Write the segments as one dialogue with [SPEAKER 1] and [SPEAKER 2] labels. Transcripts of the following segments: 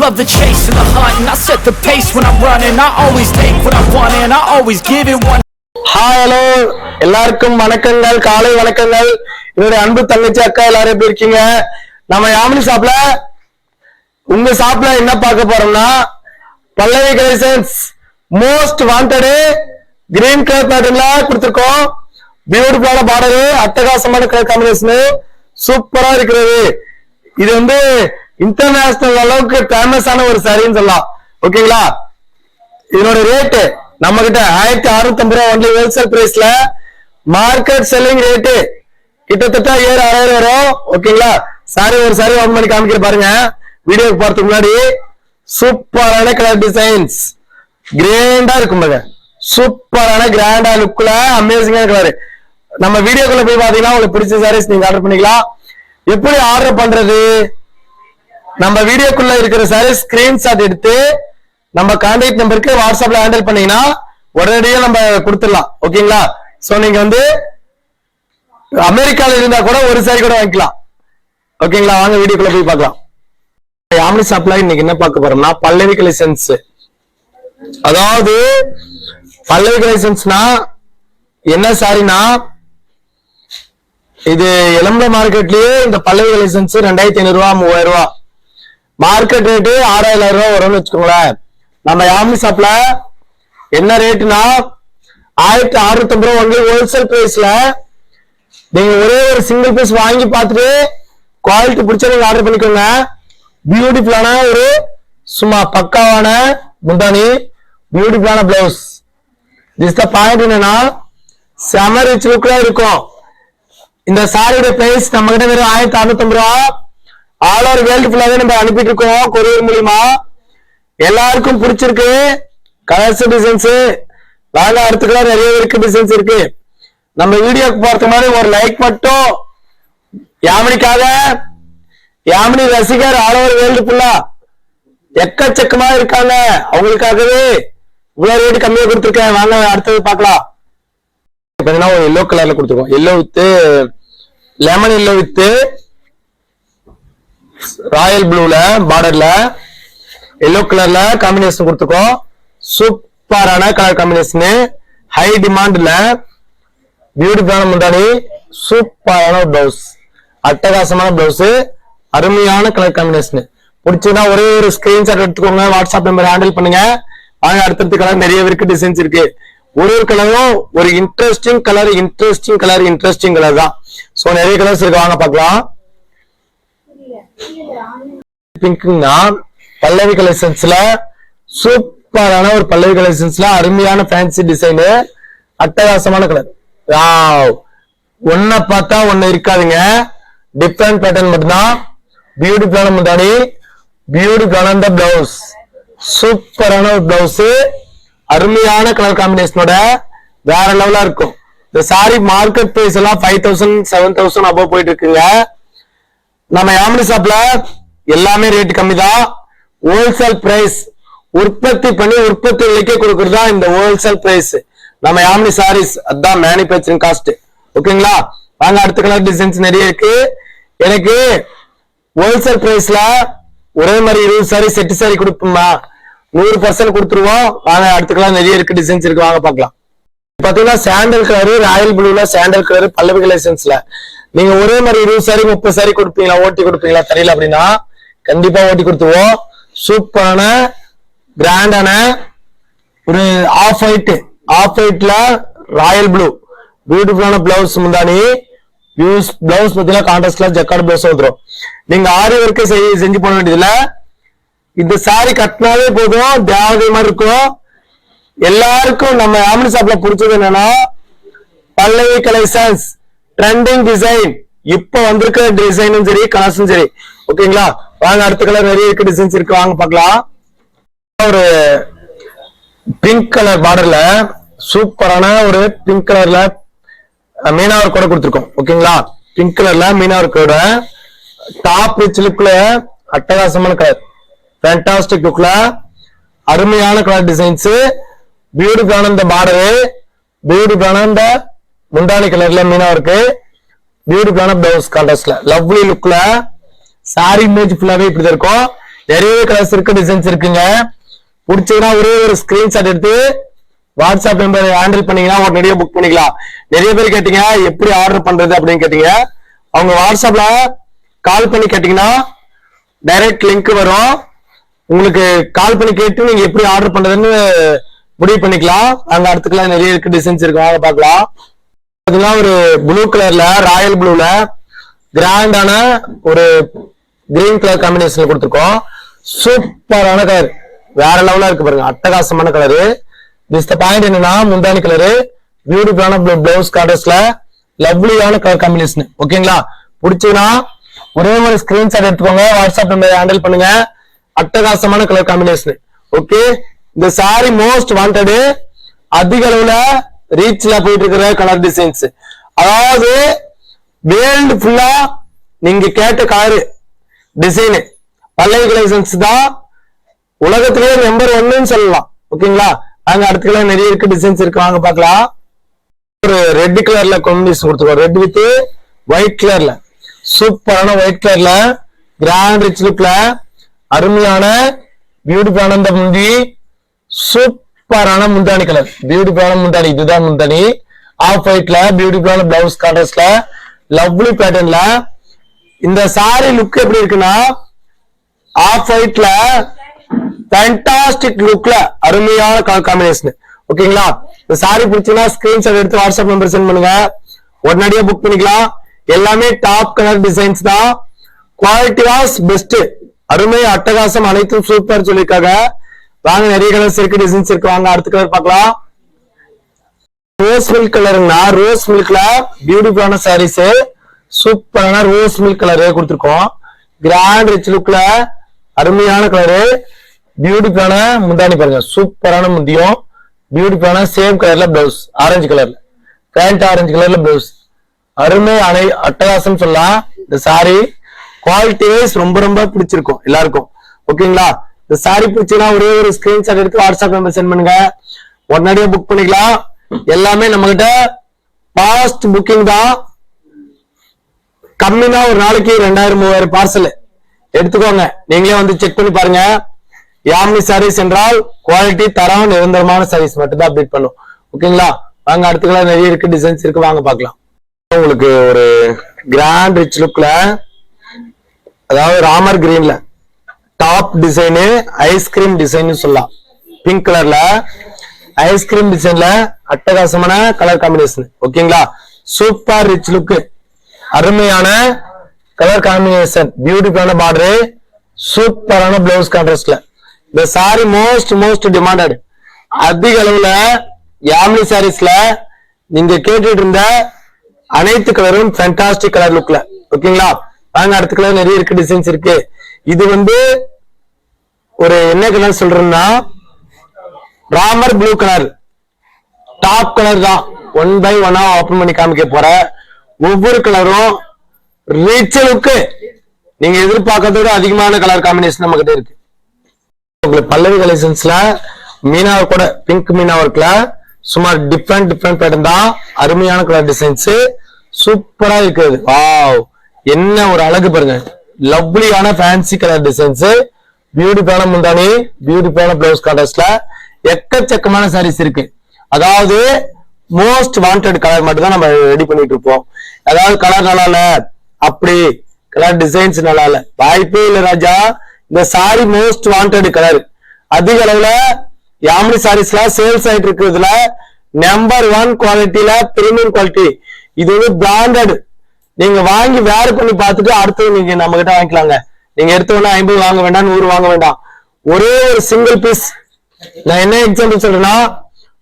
[SPEAKER 1] love the chase and the hunt, and I set the pace when I'm running. I always take what I want and I always give it one.
[SPEAKER 2] Hi hello எல்லாருக்கும் வணக்கங்கள், காலை வணக்கங்கள். என்னுடைய அன்பு தங்கச்சி அக்கா எல்லாரும் எப்படி இருக்கீங்க? நம்ம யாமினி ஷாப்ல உங்க ஷாப்ல என்ன பார்க்க போறோம்னா Pallavi collections most wanted green colour பேட்டர்ன்ல கொடுத்திருக்கோம். பியூட்டிஃபுல்லான பார்டர், அட்டகாசமான கலர் காம்பினேஷன், சூப்பரா இருக்கிறது. இது வந்து இன்டர்நேஷனல் அளவுக்கு ஃபேமஸான ஒரு சாரின்னு சொல்லலாம். ஓகேங்களா? இதனோட ரேட்டு நம்ம கிட்ட 1650 ரூபாய் ஒன்லி ஹோல்சேல் பிரைஸ்ல. மார்க்கெட் செல்லிங் ரேட்டு கிட்டத்தட்ட 7,000 வரும். ஓகேங்களா? சாரி ஒரு சாரி ஓபன் பண்ணி காமிக்கிற பாருங்க. வீடியோக்கு போறதுக்கு முன்னாடி சூப்பரான கலர் டிசைன்ஸ், கிராண்டா இருக்கும் பாருங்க. சூப்பரான கிராண்டா லுக்ல அமேசிங்கான கலர். நம்ம வீடியோக்குள்ள போய் பாத்தீங்கன்னா உங்களுக்கு பிடிச்ச சாரீஸ் நீங்க ஆர்டர் பண்ணிக்கலாம். எப்படி ஆர்டர் பண்றது? நம்ம வீடியோக்குள்ள இருக்கிற சாரீஸ் ஸ்கிரீன்ஷாட் எடுத்து நம்ம கான்டாக்ட் நம்பருக்கு வாட்ஸ்அப்ல ஹேண்டில் பண்ணீங்கன்னா உடனடியாக நம்ம கொடுத்துடலாம். ஓகேங்களா? சோ நீங்க வந்து அமெரிக்கால இருந்தா கூட ஒரு சாரி கூட வாங்கிக்கலாம். ஓகேங்களா? வாங்க வீடியோக்குள்ள போய் பார்க்கலாம். யாமினி ஷாப்ல இன்னைக்கு என்ன பார்க்க போறோம்னா பல்லவி கலெக்ஷன்ஸ். அதாவது பல்லவி கலெக்ஷன்ஸ்னா என்ன சாரினா, இது எலம்பல மார்க்கெட்லயே இந்த பல்லவி கலெக்ஷன்ஸ் 2500 ரூபாய் 3000 ரூபாய் மார்க்கெட் ரேட்டு 6000 ரூபாய் வரும்னு வச்சுக்கோங்களேன். நம்ம யாமினி ஷாப்ல என்ன ரேட்னா 1650 ரூபாய் ஒன்லி ஹோல்சேல் பிரைஸ்ல. நீங்க ஒரே ஒரு சிங்கிள் பீஸ் வாங்கி பார்த்துட்டு குவாலிட்டி பிடிச்சா நீங்க ஆர்டர் பண்ணிக்கோங்க. பியூட்டிஃபுல்லான ஒரு சும்மா பக்காவான முந்தானி, பியூட்டிஃபுல்லான பிளவுஸ். திஸ் த பாயிண்ட் என்னன்னா செம ரிச் லுக்ல இருக்கும். இந்த சாரியோட பிரைஸ் நம்ம கிட்ட வெறும் 1650 ரூபாய். ஆல் ஓவர் வேர்ல்டு ஃபுல்லாவே நம்ம அனுப்பிட்டு இருக்கோம் கொரியர் மூலியமா. எல்லாருக்கும் பிடிச்சிருக்கு கலர்ஸ் டிசைன்ஸ். வாங்க அடுத்த கலர் நிறைய இருக்கு, டிசைன்ஸ் இருக்கு. நம்ம வீடியோக்கு போறதுக்கு மாதிரி ஒரு லைக் மட்டும் யாமினிக்காக. யாமினி ரசிகர் ஆல் ஓவர் வேர்ல்டு ஃபுல்லா எக்கச்சக்கமா இருக்காங்க. அவங்களுக்காகவே இவ்வளவு ரேட் கம்மியா கொடுத்துருக்கேன். வாங்க அடுத்தது பார்க்கலாம். பாத்தீங்கன்னா ஒரு எல்லோ கலர்ல கொடுத்துருக்கோம். Yellow with lemon yellow with royal ப்ளூல பார்டர்ல எல்லோ கலர்ல காம்பினேஷன் கொடுத்துருக்கோம். சூப்பரான கலர் காம்பினேஷன், ஹை டிமாண்ட்ல பியூட்டிஃபுல்லான முந்தானி, சூப்பரான பிளவுஸ், அட்டகாசமான பிளவுஸ், அருமையான கலர் காம்பினேஷன். பிடிச்சதுன்னா ஒரே ஒரு ஸ்கிரீன்ஷாட் எடுத்துக்கோங்க, வாட்ஸ்அப் நம்பர் ஹேண்டில் பண்ணுங்க. வாங்க அடுத்தடுத்த கலர் நிறைய இருக்கு, டிசைன்ஸ் இருக்கு. ஒரு ஒரு கலரும் ஒரு interesting colour, interesting colour, interesting colour தான். சோ நிறைய கலர்ஸ் இருக்கு, வாங்க பார்க்கலாம். பிங்க்னா பல்லவி கலெக்ஷன்ஸ்ல சூப்பரான ஒரு பல்லவி கலெக்ஷன்ஸ்ல அருமையான ஃபேன்சி டிசைன், அட்டகாசமான கலர். ஒன்ன பார்த்தா ஒண்ணு இருக்காதுங்க, டிஃபரண்ட் பேட்டர்ன் மட்டும்தான். பியூட்டிஃபுல்லான முந்தானி, பியூட்டிஃபுல்லான பிளவுஸ், சூப்பரான ஒரு பிளவுஸ், அருமையான கலர் காம்பினேஷனோட வேற லெவலா இருக்கும். இந்த சாரி மார்க்கெட் பிரைஸ் எல்லாம் 5000 7000 அபோவ் போயிட்டு இருக்குங்க. நம்ம யாமினி ஷாப்ல எல்லாமே ரேட் கம்மி தான். ஹோல்சேல் பிரைஸ் உற்பத்தி பண்ணி உற்பத்தி விலைக்கே கொடுக்கறதா இந்த ஹோல்சேல் பிரைஸ். நம்ம யாமினி சாரீஸ் அதான் மேனுபேக்சரிங் காஸ்ட். ஓகேங்களா? வாங்க அடுத்த கலர் டிசைன்ஸ் நிறைய இருக்கு. எனக்கு ஹோல்சேல் பிரைஸ்ல ஒரே மாதிரி 20 சாரி செட்டு சாரி கொடுப்போமா, 100% கொடுத்துருவோம். வாங்க அடுத்த கலர் நிறைய இருக்கு, டிசைன்ஸ் இருக்கு, வாங்க பார்க்கலாம். பாத்தீங்கன்னா சாண்டல் கலரு, ராயல் ப்ளூல சாண்டல் கலரு பல்லவி கலெக்ஷன்ஸ்ல நீங்க ஒரே மாதிரி 20 சாரி 30 சாரி கொடுப்பீங்களா, ஓட்டி கொடுப்பீங்களா தெரியல அப்படின்னா கண்டிப்பா ஓட்டி கொடுத்துருவோம். சூப்பரான கிராண்டான ஒரு ஆஃப் ஒயிட்ல ராயல் ப்ளூ, பியூட்டிஃபுல்லான பிளவுஸ், முந்தானி பிளவுஸ் பாத்தீங்கன்னா கான்ட்ராஸ்ட்ல ஜக்கார்ட் பிளவுஸ் வந்துடும். நீங்க ஆரி ஒர்க்கை செஞ்சு போட வேண்டியதுல, இந்த சாரி கட்டினாலே போதும், தேவதை மாதிரி இருக்கும். எல்லாருக்கும் நம்ம யாமினி ஷாப்ல பிடிச்சது என்னன்னா பல்லவி கலெக்ஷன்ஸ் ட்ரெண்டிங் டிசைன். இப்ப வந்திருக்கிற டிசைனும் சரி, கலர்ஸும் சரி. ஓகேங்களா? வாங்க அடுத்த கலர் நிறைய இருக்கு, டிசைன்ஸ் இருக்கு, வாங்க பார்க்கலாம். ஒரு பிங்க் கலர் பார்டர்ல சூப்பரான ஒரு பிங்க் கலர்ல மீனா ஒர்க் கூட கொடுத்துருக்கோம். ஓகேங்களா? பிங்க் கலர்ல மீனா ஒர்க்கோட டாப் ரிச் லுக்ல அட்டகாசமான கலர், ஃபேண்டாஸ்டிக் லுக்ல அருமையான கலர் டிசைன்ஸ், பியூட்டிஃபுல்லான இந்த பார்டரு, பியூட்டிஃபுல்லான இந்த முந்தானி கலர்ல மீனா இருக்கு, பியூட்டிஃபுல்லான பிளவுஸ் கான்ட்ராஸ்ட்ல லவ்லி லுக்ல சாரி இமேஜ் ஃபுல்லாவே இப்படி இருக்கும். நிறைய கலர்ஸ் இருக்கு, டிசைன்ஸ் இருக்குங்க. பிடிச்சதுன்னா ஒரே ஒரு ஸ்கிரீன்ஷாட் எடுத்து வாட்ஸ்அப் நம்பர் ஹேண்டில் பண்ணீங்கன்னா உடனடியே புக் பண்ணிக்கலாம். நிறைய பேர் கேட்டீங்க எப்படி ஆர்டர் பண்றது அப்படின்னு கேட்டீங்க. அவங்க வாட்ஸ்அப்ல கால் பண்ணி கேட்டீங்கன்னா டைரக்ட் லிங்க் வரும். உங்களுக்கு கால் பண்ணி கேட்டு நீங்க எப்படி ஆர்டர் பண்றதுன்னு முடிவு பண்ணிக்கலாம். அங்க அடுத்துக்கலாம் நிறைய இருக்கு, டிசைன்ஸ் இருக்கு, வாங்க பார்க்கலாம். அதெல்லாம் ஒரு ப்ளூ கலர்ல, ராயல் ப்ளூல கிராண்டான ஒரு கிரீன் கலர் காம்பினேஷன்ல கொடுத்துருக்கோம். சூப்பரான கலர், வேற லெவலா இருக்கு பாருங்க, அட்டகாசமான கலரு. திஸ் பாயிண்ட் என்னன்னா முந்தானி கலரு, பியூட்டிஃபுல்லான பிளவுஸ் கார்டர்ஸ்ல லவ்லியான கலர் காம்பினேஷன். ஓகேங்களா? பிடிச்சதுன்னா ஒரே ஒரு ஸ்கிரீன்ஷாட் எடுத்துக்கோங்க, வாட்ஸ்அப் நம்பர் ஹேண்டில் பண்ணுங்க. அட்டகாசமான கலர் காம்பினேஷன். ஓகே, இந்த சாரி மோஸ்ட் வாண்டட், அதிக அளவுல ரீச்ல போயிட்டு இருக்கிற கலர் டிசைன்ஸ். அதாவது வேர்ல்டு ஃபுல்லா நீங்க கேட்ட கலர் டிசைன் பல்லவி கலெக்ஷன்ஸ் தான் உலகத்திலேயே நம்பர் 1ன்னு சொல்லலாம். ஓகேங்களா? அங்க அடுத்த நிறைய இருக்கு, டிசைன்ஸ் இருக்கு, வாங்க பார்க்கலாம். ஒரு ரெட் கலர்ல காம்பினேஷன் கொடுத்துருக்கோம், ரெட் வித் ஒயிட் கலர்ல, சூப்பரான ஒயிட் கலர்ல கிராண்ட் ரிச் லுக்ல அருமையான பியூட்டிஃபுல்லான இந்த முந்தி, சூப்பரான முந்தானி கலர், பியூட்டிஃபுல்லான முந்தானி. இதுதான் முந்தானி, ஆஃப் ஒயிட்ல பியூட்டிஃபுல்லான பிளவுஸ் கார்டர்ஸ்ல லவ்லி பேட்டர்ன்ல. இந்த சாரி லுக் எப்படி இருக்குன்னா ஆஃப் ஒயிட்ல ஃபேண்டாஸ்டிக் லுக்ல அருமையான கலர் காம்பினேஷன். ஓகேங்களா? இந்த சாரி பிடிச்சீங்கன்னா ஸ்கிரீன்ஷாட் எடுத்து வாட்ஸ்அப் நம்பர் சென்ட் பண்ணுங்க, உடனடியே புக் பண்ணிக்கலாம். எல்லாமே டாப் கலர் டிசைன்ஸ் தான், குவாலிட்டி வாஸ் பெஸ்ட், அருமை அட்டகாசம், அனைத்தும் சூப்பர் சொல்லிருக்காங்க. வாங்க, நிறைய கலர்ஸ் இருக்கு, டிசைன்ஸ் இருக்கு, வாங்க அடுத்த கலர் பார்க்கலாம். ரோஸ் மில்க் கலருங்கண்ணா, ரோஸ் மில்க்ல பியூட்டிஃபுல்லான சாரீஸ், சூப்பரான ரோஸ் மில்க் கலரு கொடுத்துருக்கோம். கிராண்ட் ரிச் லுக்ல அருமையான கலரு, பியூட்டிஃபுல்லான முந்தானி பாருங்க, சூப்பரான முந்தியும், பியூட்டிஃபுல்லான சேம் கலர்ல பிளவுஸ், ஆரஞ்சு கலர்ல, பேண்ட் ஆரஞ்சு கலர்ல பிளவுஸ், அருமை அட்டகாசம் சொல்லலாம். இந்த சாரி குவாலிட்டி வைஸ் ரொம்ப ரொம்ப பிடிச்சிருக்கும் எல்லாருக்கும். ஓகேங்களா? இந்த சாரி பிடிச்சா ஒரே ஒரு ஸ்கிரீன்ஷாட் எடுத்து வாட்ஸ்அப் நம்பர் சென்ட் பண்ணுங்க, உடனடியே புக் பண்ணிக்கலாம். எல்லாமே நம்ம கிட்ட பாஸ்ட் புக்கிங் தான், கம்மினா ஒரு நாளைக்கு 2000-3000 பார்சல் எடுத்துக்கோங்க. நீங்களே வந்து செக் பண்ணி பாருங்க. யாமினி சாரீஸ் என்றால் குவாலிட்டி, தரம், நிரந்தரமான சாரீஸ் மட்டும் தான் அப்டேட் பண்ணும். ஓகேங்களா? வாங்க அடுத்துக்கலாம் நிறைய இருக்கு, டிசைன்ஸ் இருக்கு, வாங்க பார்க்கலாம். உங்களுக்கு ஒரு கிராண்ட் ரிச் லுக்ல, அதாவது ராமர் கிரீன்ல டாப் டிசைனு ஐஸ்கிரீம் டிசைன் சொல்லலாம். பிங்க் கலர்ல ஐஸ்கிரீம் டிசைன்ல அட்டகாசமான கலர் காம்பினேஷன். ஓகேங்களா? சூப்பர் ரிச் லுக், அருமையான கலர் காம்பினேஷன், பியூட்டிஃபுல்லான பார்டர், சூப்பரான பிளவுஸ் கான்ட்ராஸ்ட்ல. இந்த சாரி மோஸ்ட் டிமாண்டட், அதிக அளவுல யாமினி சாரீஸ்ல நீங்க கேட்டுட்டு இருந்த அனைத்து கலரும் ஃபேண்டாஸ்டிக் கலர் லுக்ல. ஓகேங்களா? வாங்க அடுத்த கலர் நிறைய இருக்கு, டிசைன்ஸ் இருக்கு. இது வந்து ஒரு என்ன கலர் சொல்றேன்னா Ramar blue colour, top colour தான். 1 by 1 ஓபன் பண்ணி காமிக்க போற. ஒவ்வொரு கலரும் ரிச் லுக், நீங்க எதிர்பார்க்கறத விட அதிகமான கலர் காம்பினேஷன் நம்ம கிட்ட இருக்கு. உங்களுக்கு பல்லவி கலெக்ஷன்ஸ்ல மீனா கூட பிங்க் மீனா ஒர்க்ல சுமார் டிஃப்ரெண்ட் பேட்டர்ன் தான், அருமையான கலர் டிசைன்ஸ், சூப்பரா இருக்குது. வாவ், என்ன ஒரு அழகு பாருங்க, லவ்லியான ஃபேன்சி கலர் டிசைன்ஸ், பியூட்டிஃபுல்லான முந்தானி, பியூட்டிஃபுல்லான பிளவுஸ் கான்ட்ராஸ்ட்ல எக்கச்சக்கமான சாரீஸ் இருக்கு. அதாவது மோஸ்ட் வாண்டட் கலர் மட்டும் தான் நம்ம ரெடி பண்ணிட்டு இருப்போம். அதாவது கலர் நல்லா இல்ல, அப்படி கலர் டிசைன்ஸ் நல்லா இல்ல, வாய்ப்பே இல்ல ராஜா. இந்த சாரி மோஸ்ட் வாண்டட் கலர், அதிக அளவுல யாமினி சாரீஸ்ல சேல்ஸ் ஆயிட்டு இருக்கிறதுல நம்பர் 1 குவாலிட்டியில பிரீமியம் குவாலிட்டி. இது வந்து பிராண்டட், நீங்க வாங்கி வேர் பண்ணி பார்த்துட்டு அடுத்தது நீங்க நம்ம கிட்ட வாங்கிக்கலாங்க. நீங்க எடுத்தோன்னா 50 வாங்க வேண்டாம், 100 வாங்க வேண்டாம். ஒரே ஒரு சிங்கிள் பீஸ், நான் என்ன எக்ஸாம்பிள் சொல்றேன்னா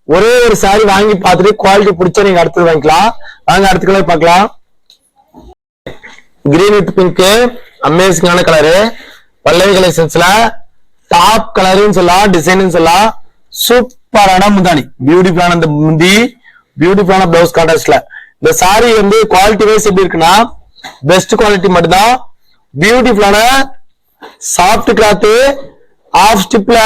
[SPEAKER 2] ஒரே ஒரு சாரி வாங்கி பார்த்துட்டு குவாலிட்டி பிடிச்சா நீங்க அடுத்தது வாங்கிக்கலாம். வாங்க அடுத்த கலர் பார்க்கலாம். கிரீன் வித் பிங்க், அமேசிங்கான கலரு, பல்லவி கலெக்ஷன்ஸ்ல டாப் கலருன்னு சொல்லலாம், டிசைன் சொல்லலாம். சூப்பரான முந்தானி, பியூட்டிஃபுல்லான இந்த முந்தி, பியூட்டிஃபுல்லான பிளவுஸ் கான்ட்ராஸ்ட்ல. இந்த சாரி வந்து குவாலிட்டி வைஸ் எப்படி இருக்குன்னா பெஸ்ட் குவாலிட்டி மட்டும்தான். பியூட்டிஃபுல்லான சாஃப்ட் கிளாத், ஆஃப் ஸ்டிப்ல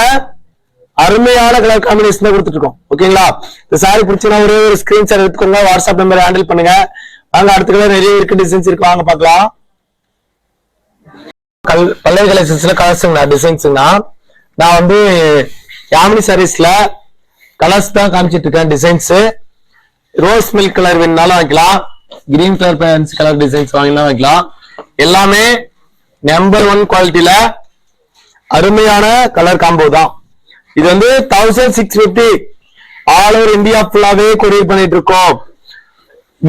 [SPEAKER 2] அருமையான கலர் காம்பினேஷன் தான் கொடுத்துட்டு இருக்கோம். ஓகேங்களா? இந்த சாரி பிடிச்சா ஒரே ஒரு ஸ்கிரீன்ஷாட் எடுத்துக்கோங்க, வாட்ஸ்அப் நம்பர் ஹேண்டில் பண்ணுங்க. வாங்க அடுத்த கலர் நிறைய இருக்கு, டிசைன்ஸ் இருக்கு, வாங்க பார்க்கலாம். பல்லவி கலெக்ஷன்ஸ்ல கலர்ஸ்ங்கண்ணா டிசைன்ஸுங்கண்ணா. நான் வந்து யாமினி சாரீஸ்ல கலர்ஸ் தான் காமிச்சிட்டு இருக்கேன். டிசைன்ஸ் ரோஸ் மில்க் கலர் வேணுனாலும் வாங்கிக்கலாம், green colour parents colour designs வாங்கினா வாங்கிக்கலாம். எல்லாமே நம்பர் 1 குவாலிட்டியில அருமையான கலர் காம்போ தான். இது வந்து 1650 ஆல் ஓவர் இந்தியா ஃபுல்லாவே கொரியர் பண்ணிட்டு இருக்கோம்.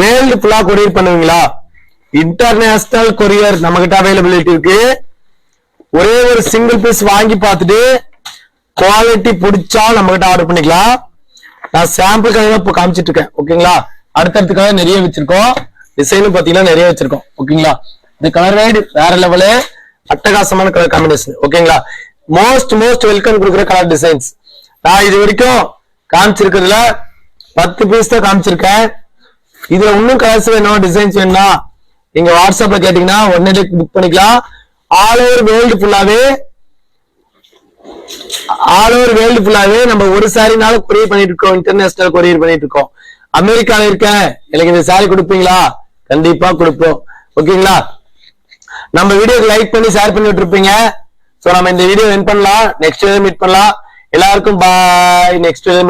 [SPEAKER 2] வேர்ல்டு ஃபுல்லா கொரியர் பண்ணுவீங்களா? இன்டர்நேஷனல் கொரியர் நம்ம கிட்ட அவைலபிலிட்டி இருக்கு. ஒரே ஒரு சிங்கிள் பீஸ் வாங்கி பார்த்துட்டு குவாலிட்டி பிடிச்சா நம்ம கிட்ட ஆர்டர் பண்ணிக்கலாம். நான் சாம்பிளுக்காக இப்போ காமிச்சிட்டு இருக்கேன். ஓகேங்களா? அடுத்தடுத்துக்காக நிறைய வச்சிருக்கோம். டிசைனும் பாத்தீங்கன்னா நிறைய வச்சிருக்கோம். ஓகேங்களா? இந்த கலர் ரைடு வேற லெவலு, அட்டகாசமான கலர் காம்பினேஷன். ஓகேங்களா? மோஸ்ட் வெல்கம் கொடுக்குற கலர் டிசைன்ஸ். நான் இது வரைக்கும் காமிச்சிருக்கிறதுல 10 பீஸ் தான் காமிச்சிருக்கேன். இதுல இன்னும் கலர்ஸ் வேணும், டிசைன்ஸ் வேணும்னா நீங்க வாட்ஸ்அப்ல கேட்டீங்கன்னா உடனே புக் பண்ணிக்கலாம். ஆல் ஓவர் வேர்ல்டு ஃபுல்லாவே நம்ம ஒரு சாரினால கொரியர் பண்ணிட்டு இருக்கோம். இன்டர்நேஷனல் கொரியர் பண்ணிட்டு இருக்கோம். அமெரிக்கால இருக்கேன், எனக்கு இந்த சாரி கொடுப்பீங்களா? கண்டிப்பா கொடுப்போம். ஓகேங்களா? நம்ம வீடியோக்கு லைக் பண்ணி ஷேர் பண்ணி விட்டுருப்பீங்க. சோ நம்ம இந்த வீடியோ எண்ட் பண்ணலாம். நெக்ஸ்ட் வீடியோ மீட் பண்ணலாம். எல்லாருக்கும் பாய். Next video